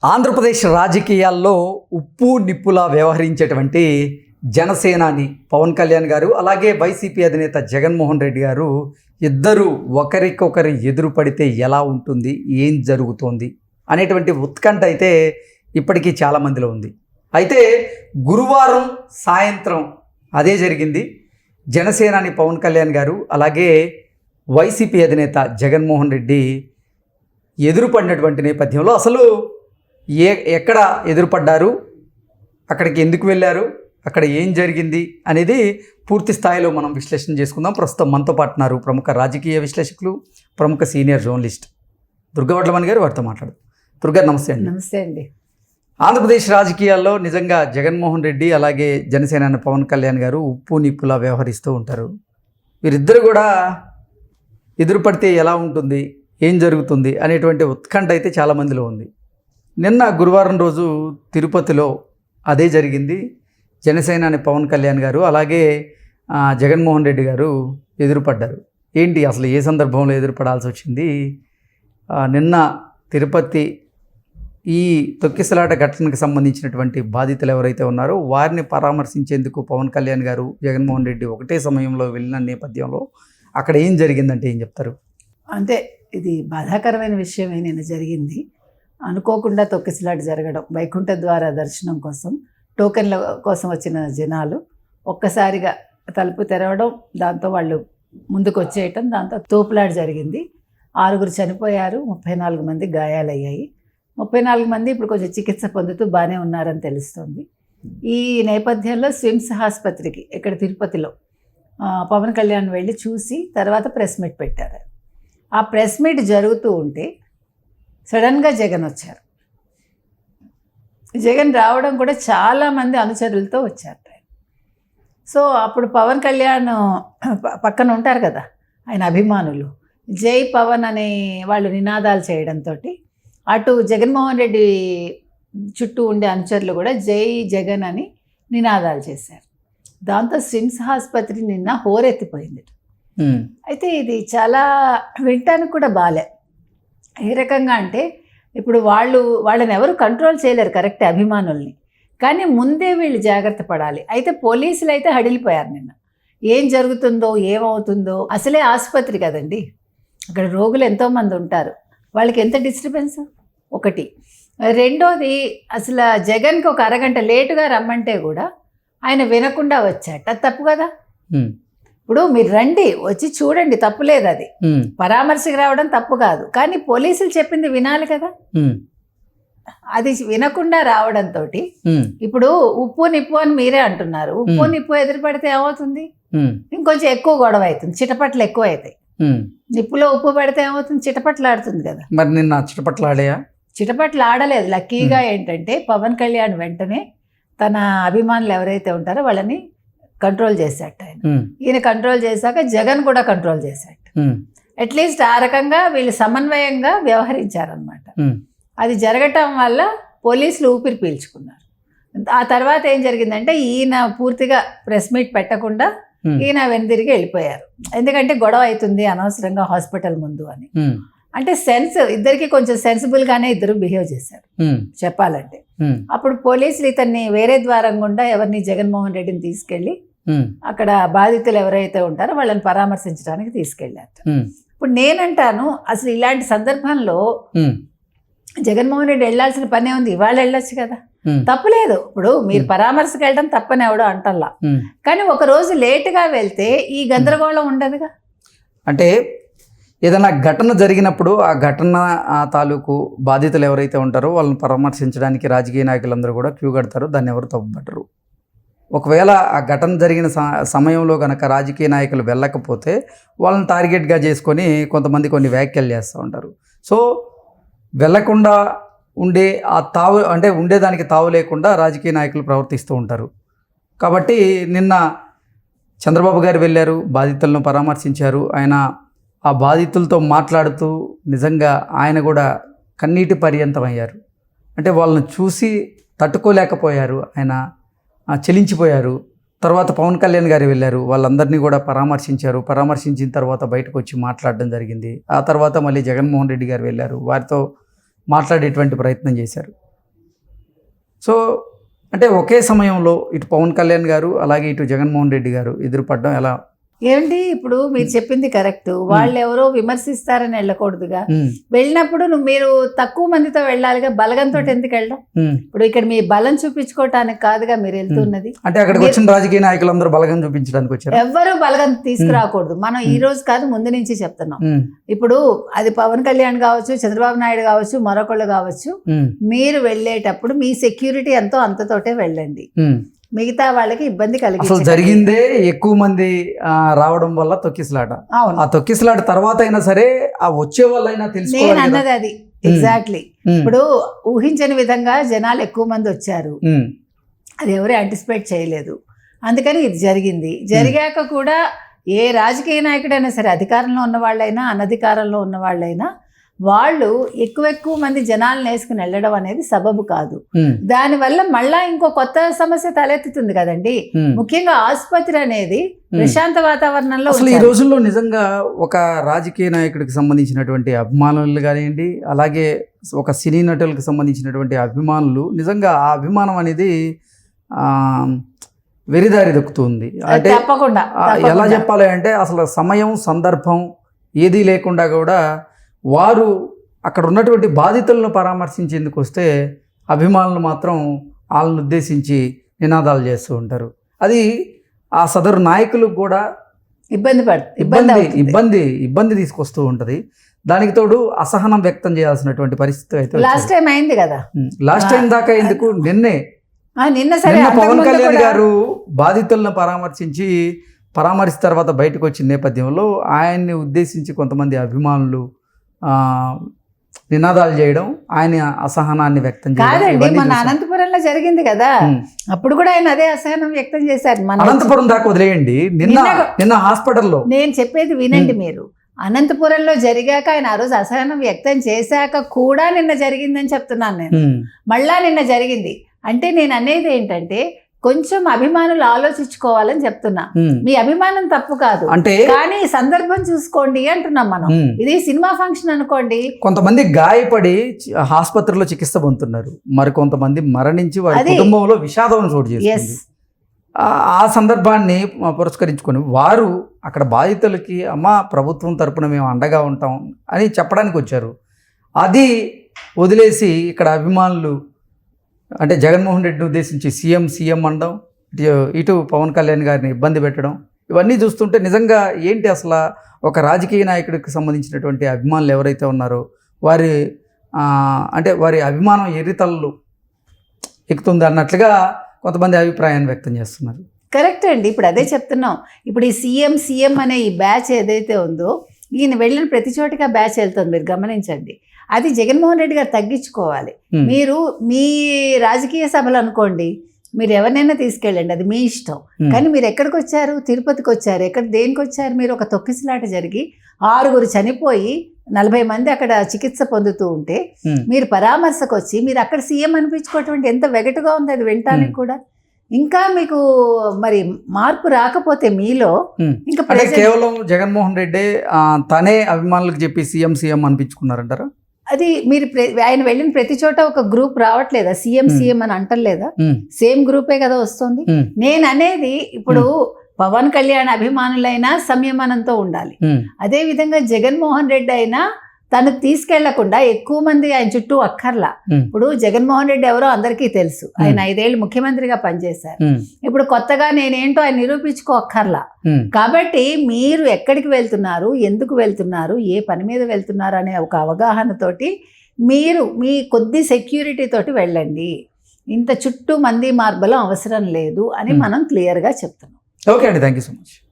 ఆంధ్రప్రదేశ్ రాజకీయాల్లో ఉప్పు నిప్పులా వ్యవహరించేటువంటి జనసేనాని పవన్ కళ్యాణ్ గారు, అలాగే వైసీపీ అధినేత జగన్మోహన్ రెడ్డి గారు ఇద్దరు ఒకరికొకరు ఎదురు పడితే ఎలా ఉంటుంది, ఏం జరుగుతోంది అనేటువంటి ఉత్కంఠ అయితే ఇప్పటికీ చాలామందిలో ఉంది. అయితే గురువారం సాయంత్రం అదే జరిగింది. జనసేనాని పవన్ కళ్యాణ్ గారు అలాగే వైసీపీ అధినేత జగన్మోహన్ రెడ్డి ఎదురుపడినటువంటి నేపథ్యంలో అసలు ఎక్కడ ఎదురుపడ్డారు, అక్కడికి ఎందుకు వెళ్ళారు, అక్కడ ఏం జరిగింది అనేది పూర్తి స్థాయిలో మనం విశ్లేషణ చేసుకుందాం. ప్రస్తుతం మనతో పాటున్నారు ప్రముఖ రాజకీయ విశ్లేషకులు, ప్రముఖ సీనియర్ జర్నలిస్ట్ దుర్గావడ్లమణి గారు. వారితో మాట్లాడు. దుర్గారు నమస్తే అండి. నమస్తే అండి. ఆంధ్రప్రదేశ్ రాజకీయాల్లో నిజంగా జగన్మోహన్ రెడ్డి అలాగే జనసేనాని పవన్ కళ్యాణ్ గారు ఉప్పు నిప్పులా వ్యవహరిస్తూ ఉంటారు. వీరిద్దరు కూడా ఎదురుపడితే ఎలా ఉంటుంది, ఏం జరుగుతుంది అనేటువంటి ఉత్కంఠ అయితే చాలామందిలో ఉంది. నిన్న గురువారం రోజు తిరుపతిలో అదే జరిగింది. జనసేనాని పవన్ కళ్యాణ్ గారు అలాగే జగన్మోహన్ రెడ్డి గారు ఎదురుపడ్డారు. ఏంటి అసలు ఏ సందర్భంలో ఎదురుపడాల్సి వచ్చింది? నిన్న తిరుపతి ఈ తొక్కిసలాట ఘటనకు సంబంధించినటువంటి బాధితులు ఎవరైతే ఉన్నారో వారిని పరామర్శించేందుకు పవన్ కళ్యాణ్ గారు, జగన్మోహన్ రెడ్డి ఒకటే సమయంలో వెళ్ళిన నేపథ్యంలో అక్కడ ఏం జరిగిందంటే ఏం చెప్తారు? అంటే ఇది బాధాకరమైన విషయమే నిన్న జరిగింది. అనుకోకుండా తొక్కిసలాట జరగడం, వైకుంఠ ద్వార దర్శనం కోసం టోకెన్ల కోసం వచ్చిన జనాలు ఒక్కసారిగా తలుపు తెరవడం, దాంతో వాళ్ళు ముందుకు వచ్చేయటం, దాంతో తోపులాట జరిగింది. 6 చనిపోయారు, 34 మంది గాయాలయ్యాయి. 34 మంది ఇప్పుడు కొంచెం చికిత్స పొందుతూ బాగానే ఉన్నారని తెలుస్తుంది. ఈ నేపథ్యంలో స్విమ్స్ ఆసుపత్రికి ఇక్కడ తిరుపతిలో పవన్ కళ్యాణ్ వెళ్ళి చూసి తర్వాత ప్రెస్ మీట్ పెట్టారు. ఆ ప్రెస్ మీట్ జరుగుతూ ఉంటే సడన్గా జగన్ వచ్చారు. జగన్ రావడం కూడా చాలామంది అనుచరులతో వచ్చారు. సో అప్పుడు పవన్ కళ్యాణ్ పక్కన ఉంటారు కదా ఆయన అభిమానులు, జై పవన్ అనే వాళ్ళు నినాదాలు చేయడంతో అటు జగన్మోహన్ రెడ్డి చుట్టూ ఉండే అనుచరులు కూడా జై జగన్ అని నినాదాలు చేశారు. దాంతో స్విమ్స్ ఆసుపత్రి నిన్న హోరెత్తిపోయింది. అయితే ఇది చాలా వినటానికి కూడా బాలే. ఏ రకంగా అంటే ఇప్పుడు వాళ్ళని ఎవరు కంట్రోల్ చేయలేరు కరెక్ట్ అభిమానుల్ని, కానీ ముందే వీళ్ళు జాగ్రత్త పడాలి. అయితే పోలీసులు అయితే హడిలిపోయారు నిన్న. ఏం జరుగుతుందో ఏమవుతుందో, అసలే ఆసుపత్రి కదండి, అక్కడ రోగులు ఎంతోమంది ఉంటారు, వాళ్ళకి ఎంత డిస్టర్బెన్స్ ఒకటి. రెండోది అసలు జగన్కి ఒక అరగంట లేటుగా రమ్మంటే కూడా ఆయన వినకుండా వచ్చాట, అది తప్పు కదా. ఇప్పుడు మీరు రండి, వచ్చి చూడండి, తప్పులేదు, అది పరామర్శకు రావడం తప్పు కాదు, కానీ పోలీసులు చెప్పింది వినాలి కదా. అది వినకుండా రావడంతో ఇప్పుడు ఉప్పు నిప్పు అని మీరే అంటున్నారు. ఉప్పు నిప్పు ఎదురుపడితే ఏమవుతుంది? ఇంకొంచెం ఎక్కువ గొడవ అవుతుంది, చిటపట్లు ఎక్కువ అవుతాయి. నిప్పులో ఉప్పు పెడితే ఏమవుతుంది? చిటపట్లు ఆడుతుంది కదా. మరి నిన్న చిటపట్లు ఆడలేదు. లక్కీగా ఏంటంటే పవన్ కళ్యాణ్ వెంటనే తన అభిమానులు ఎవరైతే ఉంటారో వాళ్ళని కంట్రోల్ చేశాట ఆయన. ఈయన కంట్రోల్ చేశాక జగన్ కూడా కంట్రోల్ చేశాట. అట్లీస్ట్ ఆ రకంగా వీళ్ళు సమన్వయంగా వ్యవహరించారనమాట. అది జరగటం వల్ల పోలీసులు ఊపిరి పీల్చుకున్నారు. ఆ తర్వాత ఏం జరిగిందంటే ఈయన పూర్తిగా ప్రెస్ మీట్ పెట్టకుండా ఈయన వెనుదిరిగి వెళ్ళిపోయారు. ఎందుకంటే గొడవ అవుతుంది అనవసరంగా హాస్పిటల్ ముందు అని. అంటే ఇద్దరికి కొంచెం సెన్సిబుల్గానే ఇద్దరు బిహేవ్ చేశారు చెప్పాలంటే. అప్పుడు పోలీసులు ఇతన్ని వేరే ద్వారం గుండా ఎవరిని జగన్మోహన్ రెడ్డిని తీసుకెళ్ళి అక్కడ బాధితులు ఎవరైతే ఉంటారో వాళ్ళని పరామర్శించడానికి తీసుకెళ్ళారు. ఇప్పుడు నేనంటాను, అసలు ఇలాంటి సందర్భంలో జగన్మోహన్ రెడ్డి వెళ్లాల్సిన పనే ఉంది, ఇవాళ వెళ్ళొచ్చు కదా, తప్పులేదు. ఇప్పుడు మీరు పరామర్శకు వెళ్ళడం తప్పని ఎవడో అంటల్లా, కానీ ఒక రోజు లేటుగా వెళ్తే ఈ గందరగోళం ఉండదుగా. అంటే ఏదైనా ఘటన జరిగినప్పుడు ఆ ఘటన తాలూకు బాధితులు ఎవరైతే ఉంటారో వాళ్ళని పరామర్శించడానికి రాజకీయ నాయకులందరూ కూడా క్యూ కడతారు, దాన్ని ఎవరు తప్పుపట్టరు. ఒకవేళ ఆ ఘటన జరిగిన సమయంలో కనుక రాజకీయ నాయకులు వెళ్ళకపోతే వాళ్ళని టార్గెట్గా చేసుకొని కొంతమంది కొన్ని వ్యాఖ్యలు చేస్తూ ఉంటారు. సో వెళ్ళకుండా ఉండే ఆ తావు, అంటే ఉండేదానికి తావు లేకుండా రాజకీయ నాయకులు ప్రవర్తిస్తూ ఉంటారు. కాబట్టి నిన్న చంద్రబాబు గారు వెళ్ళారు, బాధితులను పరామర్శించారు. ఆయన ఆ బాధితులతో మాట్లాడుతూ నిజంగా ఆయన కూడా కన్నీటి పర్యంతమయ్యారు. అంటే వాళ్ళని చూసి తట్టుకోలేకపోయారు, ఆయన చెలించిపోయారు. తర్వాత పవన్ కళ్యాణ్ గారు వెళ్ళారు, వాళ్ళందరినీ కూడా పరామర్శించిన తర్వాత బయటకు వచ్చి మాట్లాడడం జరిగింది. ఆ తర్వాత మళ్ళీ జగన్మోహన్ రెడ్డి గారు వెళ్ళారు, వారితో మాట్లాడేటువంటి ప్రయత్నం చేశారు. సో అంటే ఒకే సమయంలో ఇటు పవన్ కళ్యాణ్ గారు అలాగే ఇటు జగన్మోహన్ రెడ్డి గారు ఎదురుపడడం ఎలా? ఏమండి ఇప్పుడు మీరు చెప్పింది కరెక్ట్. వాళ్ళు ఎవరో విమర్శిస్తారని వెళ్ళకూడదుగా. ఉమ్, వెళ్ళినప్పుడు మీరు తక్కువ మందితో వెళ్ళాలిగా, బలగంతో ఎందుకు వెళ్ళడం? ఉమ్. ఇప్పుడు ఇక్కడ మీ బలం చూపించుకోవటానికి కాదుగా మీరు వెళ్తున్నది. అంటే అక్కడికి వచ్చిన రాజకీయ నాయకులందరూ బలగం చూపించడానికి వచ్చారు. ఎవ్వరూ బలగం తీసుకురాకూడదు. మనం ఈ రోజు కాదు, ముందు నుంచి చెప్తున్నాం. ఉమ్, ఇప్పుడు అది పవన్ కళ్యాణ్ కావచ్చు, చంద్రబాబు నాయుడు కావచ్చు, మరొకళ్ళు కావచ్చు, ఉమ్, మీరు వెళ్ళేటప్పుడు మీ సెక్యూరిటీ ఎంతో అంతతోటే వెళ్ళండి. ఉమ్. మిగతా వాళ్ళకి ఇబ్బంది అసలు కలిగించకండి. జరిగిందే ఎక్కువ మంది రావడం వల్ల తొక్కిసలాట. అవును, ఆ తొక్కిసలాట తర్వాత అయినా సరే ఆ వచ్చే వాళ్ళైనా నేను తెలుసుకోవాలి కదా. అన్నది అది ఎగ్జాక్ట్లీ. ఉమ్, ఇప్పుడు ఊహించని విధంగా జనాలు ఎక్కువ మంది వచ్చారు. ఉమ్, అది ఎవరు యాంటిసిపేట్ చేయలేదు. అందుకని ఇది జరిగింది. జరిగాక కూడా ఏ రాజకీయ నాయకుడైనా సరే, అధికారంలో ఉన్న వాళ్ళైనా అనధికారంలో ఉన్న వాళ్ళైనా, వాళ్ళు ఎక్కువ మంది జనాలను వేసుకుని వెళ్ళడం అనేది సబబు కాదు. ఉమ్, దానివల్ల మళ్ళా ఇంకో కొత్త సమస్య తలెత్తుతుంది కదండి. ఉమ్. ముఖ్యంగా ఆసుపత్రి అనేది ప్రశాంత వాతావరణంలో అసలు ఈ ఉంచాలి. రోజుల్లో నిజంగా ఒక రాజకీయ నాయకుడికి సంబంధించినటువంటి అభిమానులు కానివ్వండి, అలాగే ఒక సినీ నటులకు సంబంధించినటువంటి అభిమానులు, నిజంగా ఆ అభిమానం అనేది వెరిదారి దొక్కుతుంది. అంటే తప్పకుండా ఎలా చెప్పాలి అంటే అసలు సమయం సందర్భం ఏదీ లేకుండా కూడా వారు అక్కడ ఉన్నటువంటి బాధితులను పరామర్శించేందుకు వస్తే అభిమానులు మాత్రం వాళ్ళని ఉద్దేశించి నినాదాలు చేస్తూ ఉంటారు. అది ఆ సదరు నాయకులకు కూడా ఇబ్బంది తీసుకొస్తూ ఉంటుంది. దానికి తోడు అసహనం వ్యక్తం చేయాల్సినటువంటి పరిస్థితి అయితే లాస్ట్ టైం అయింది కదా. లాస్ట్ టైం దాకా ఎందుకు నిన్న సరే పవన్ కళ్యాణ్ గారు బాధితులను పరామర్శించిన తర్వాత బయటకు వచ్చిన నేపథ్యంలో ఆయన్ని ఉద్దేశించి కొంతమంది అభిమానులు నినాదాలు చేయడం, ఆయన అసహనాన్ని వ్యక్తం కాదండి. మన అనంతపురంలో జరిగింది కదా, అప్పుడు కూడా ఆయన అదే అసహనం వ్యక్తం చేశారు. అనంతపురం దాకా వదిలేయండి, నిన్న హాస్పిటల్లో నేను చెప్పేది వినండి మీరు. అనంతపురంలో జరిగాక ఆయన ఆ రోజు అసహనం వ్యక్తం చేశాక కూడా నిన్న జరిగిందని చెప్తున్నాను నేను. మళ్ళా నిన్న జరిగింది అంటే నేను అనేది ఏంటంటే కొంచెం అభిమానులు ఆలోచించుకోవాలని చెప్తున్నా. మీ అభిమానం తప్పు కాదు, అంటే కానీ సందర్భం చూసుకోండి అంటున్నాం మనం. ఇది సినిమా ఫంక్షన్ అనుకోండి. కొంతమంది గాయపడి ఆసుపత్రిలో చికిత్స పొందుతున్నారు, మరి కొంతమంది మరణించి వారి కుటుంబంలో విషాదం చోటు చేస్తుంది. ఆ సందర్భాన్ని పురస్కరించుకొని వారు అక్కడ బాధితులకి అమ్మ ప్రభుత్వం తరపున మేము అండగా ఉంటాం అని చెప్పడానికి వచ్చారు. అది వదిలేసి ఇక్కడ అభిమానులు అంటే జగన్మోహన్ రెడ్డిని ఉద్దేశించి సీఎం అనడం, ఇటు పవన్ కళ్యాణ్ గారిని ఇబ్బంది పెట్టడం, ఇవన్నీ చూస్తుంటే నిజంగా ఏంటి అసలు ఒక రాజకీయ నాయకుడికి సంబంధించినటువంటి అభిమానులు ఎవరైతే ఉన్నారో వారి అభిమానం ఎర్రితలలు ఎక్కుతుంది అన్నట్లుగా కొంతమంది అభిప్రాయాన్ని వ్యక్తం చేస్తున్నారు. కరెక్ట్ అండి. ఇప్పుడు అదే చెప్తున్నాం. ఇప్పుడు ఈ సీఎం అనే ఈ బ్యాచ్ ఏదైతే ఉందో, ఈయన వెళ్ళిన ప్రతి చోటికి బ్యాచ్ వెళ్తుంది. మీరు గమనించండి. అది జగన్మోహన్ రెడ్డి గారు తగ్గించుకోవాలి. మీరు మీ రాజకీయ సభలు అనుకోండి, మీరు ఎవరినైనా తీసుకెళ్ళండి, అది మీ ఇష్టం. కానీ మీరు ఎక్కడికి వచ్చారు? తిరుపతికి వచ్చారు. దేనికి వచ్చారు? మీరు ఒక తొక్కిసలాట జరిగి 6 చనిపోయి 40 మంది అక్కడ చికిత్స పొందుతూ ఉంటే మీరు పరామర్శకు వచ్చి మీరు అక్కడ సీఎం అనిపించుకోవటం ఎంత వెగటుగా ఉంది అది వినటానికి కూడా. ఇంకా మీకు మరి మార్పు రాకపోతే మీలో ఇంకా కేవలం జగన్మోహన్ రెడ్డి తనే అభిమానులకు చెప్పి సీఎం అనిపించుకున్నారంటారా? అది మీరు ఆయన వెళ్ళిన ప్రతి చోట ఒక గ్రూప్ రావట్లేదా? సీఎం అని అంటలేదా? సేమ్ గ్రూపే కదా వస్తుంది. నేను అనేది ఇప్పుడు పవన్ కళ్యాణ్ అభిమానులైనా సంయమనంతో ఉండాలి. అదే విధంగా జగన్మోహన్ రెడ్డి అయినా తను తీసుకెళ్లకుండా ఎక్కువ మంది ఆయన చుట్టూ అక్కర్లా. ఇప్పుడు జగన్మోహన్ రెడ్డి ఎవరో అందరికీ తెలుసు. ఆయన 5 ఏళ్ళు ముఖ్యమంత్రిగా పనిచేశారు. ఇప్పుడు కొత్తగా నేనేంటో ఆయన నిరూపించుకో అక్కర్లా. కాబట్టి మీరు ఎక్కడికి వెళ్తున్నారు, ఎందుకు వెళ్తున్నారు, ఏ పని మీద వెళ్తున్నారు అనే ఒక అవగాహనతోటి మీరు మీ కొద్ది సెక్యూరిటీ తోటి వెళ్ళండి. ఇంత చుట్టూ మంది మార్బలం అవసరం లేదు అని మనం క్లియర్గా చెప్తున్నాం. ఓకే అండి, థ్యాంక్ యూ సో మచ్.